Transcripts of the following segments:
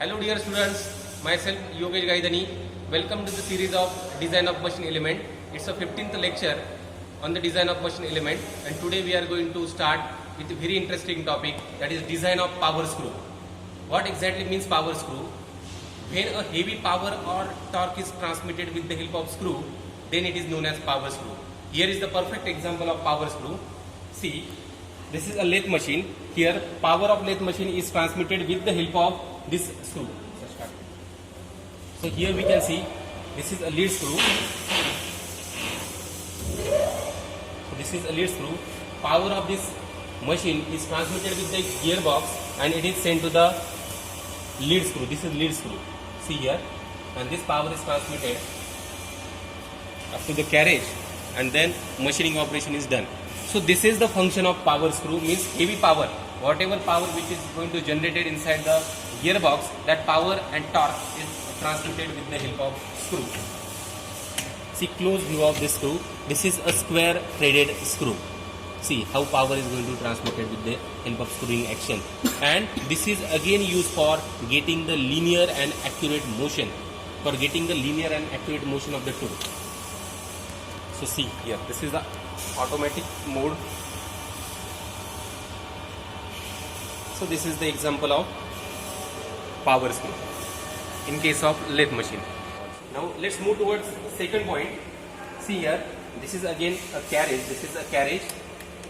Hello dear students, myself Yogesh Gaidani. Welcome to the series of Design of Machine Element. It's a 15th lecture on the design of machine element, and today we are going to start with a very interesting topic, that is design of power screw. What exactly means power screw? When a heavy power or torque is transmitted with the help of screw, then it is known as power screw. Here is the perfect example of power screw. See, this is a lathe machine. Here power of lathe machine is transmitted with the help of this screw. So here we can see this is a lead screw. So this is a lead screw. Power of this machine is transmitted with the gearbox and it is sent to the lead screw. This is lead screw. See here, and this power is transmitted up to the carriage, and then machining operation is done. So this is the function of power screw, means heavy power, whatever power which is going to generated inside the gearbox, that power and torque is transmitted with the help of screw. See close view of this screw. This is a square threaded screw. See how power is going to transmitted with the help of screwing action, and this is again used for getting the linear and accurate motion, of the tool. So see here, this is the automatic mode. So this is the example of power screw in case of lathe machine. Now let's move towards second point. See here, this is again a carriage. This is a carriage.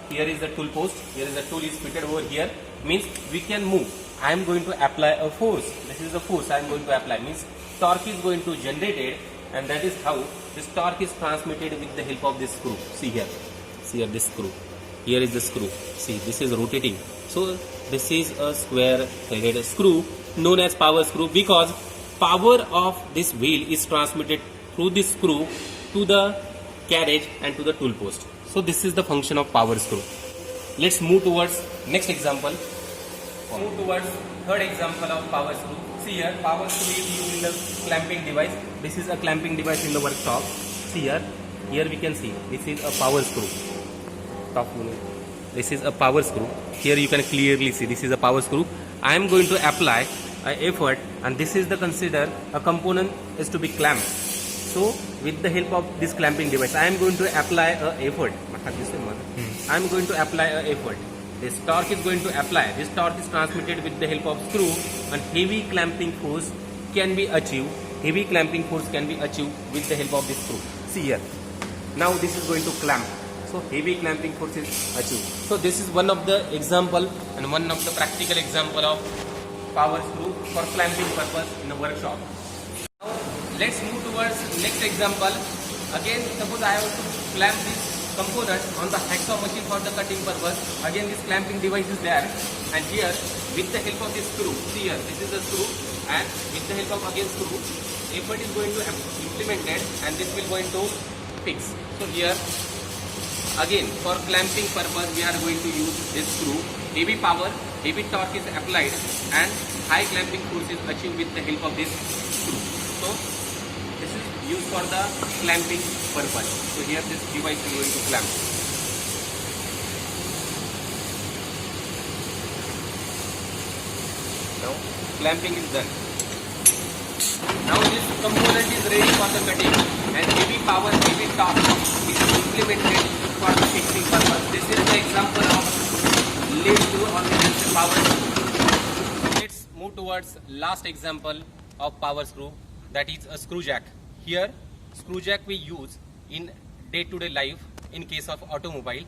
Here is the tool post. Here is the tool is fitted over here. Means we can move. I am going to apply a force. This is the force I am going to apply. Means torque is going to generated, and that is how this torque is transmitted with the help of this screw. See here. See here this screw. Here is the screw. See, this is rotating. So this is a square threaded screw known as power screw, because power of this wheel is transmitted through this screw to the carriage and to the tool post. So this is the function of power screw. Let's move towards next example. Move towards third example of power screw. See here, power screw is used in the clamping device. This is a clamping device in the workshop. See here, here we can see this is a power screw. Top unit. This is a power screw. Here you can clearly see this is a power screw. I am going to apply an effort, and this is the consider a component is to be clamped. So with the help of this clamping device, I am going to apply a effort. I am going to apply a effort. This torque is going to apply. This torque is transmitted with the help of screw, and heavy clamping force can be achieved. Heavy clamping force can be achieved with the help of this screw. See here. Now this is going to clamp. So heavy clamping force is achieved. So this is one of the example and one of the practical example of power screw for clamping purpose in the workshop. Now let's move towards next example. Again, suppose I have to clamp this component on the hacksaw machine for the cutting purpose. Again, this clamping device is there, and here with the help of this screw, see here, this is the screw, and with the help of again screw, effort is going to implemented, and this will going to fix. So here again for clamping purpose we are going to use this screw. Heavy power, heavy torque is applied, and high clamping force is achieved with the help of this screw. So this is used for the clamping purpose. So here this device is going to clamp. Now clamping is done. Now this component is ready for the cutting, and heavy power, heavy torque is implemented for the fixing purpose. This is the example of lead screw or power screw. Let's move towards last example of power screw, that is a screw jack. Here screw jack we use in day-to-day life in case of automobile.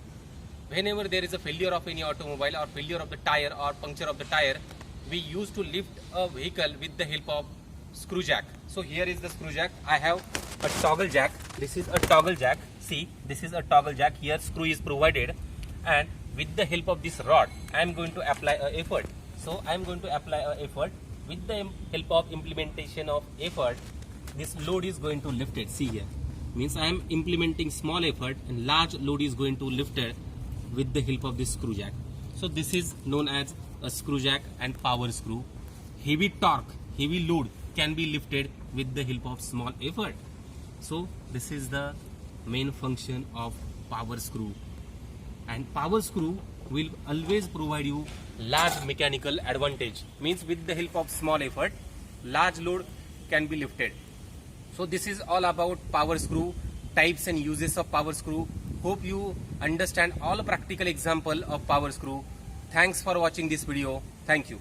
Whenever there is a failure of any automobile or failure of the tire or puncture of the tire, we used to lift a vehicle with the help of screw jack. So here is the screw jack. I have a toggle jack. This is a toggle jack. See, this is a toggle jack. Here screw is provided, and with the help of this rod I am going to apply a effort. So I am going to apply a effort. With the help of implementation of effort, this load is going to lift it. See here, means I am implementing small effort and large load is going to lift it with the help of this screw jack. So this is known as a screw jack and power screw. Heavy torque, heavy load can be lifted with the help of small effort. So this is the main function of power screw, and power screw will always provide you large mechanical advantage. Means with the help of small effort large load can be lifted. So this is all about power screw, types and uses of power screw. Hope you understand all practical example of power screw. Thanks for watching this video. Thank you.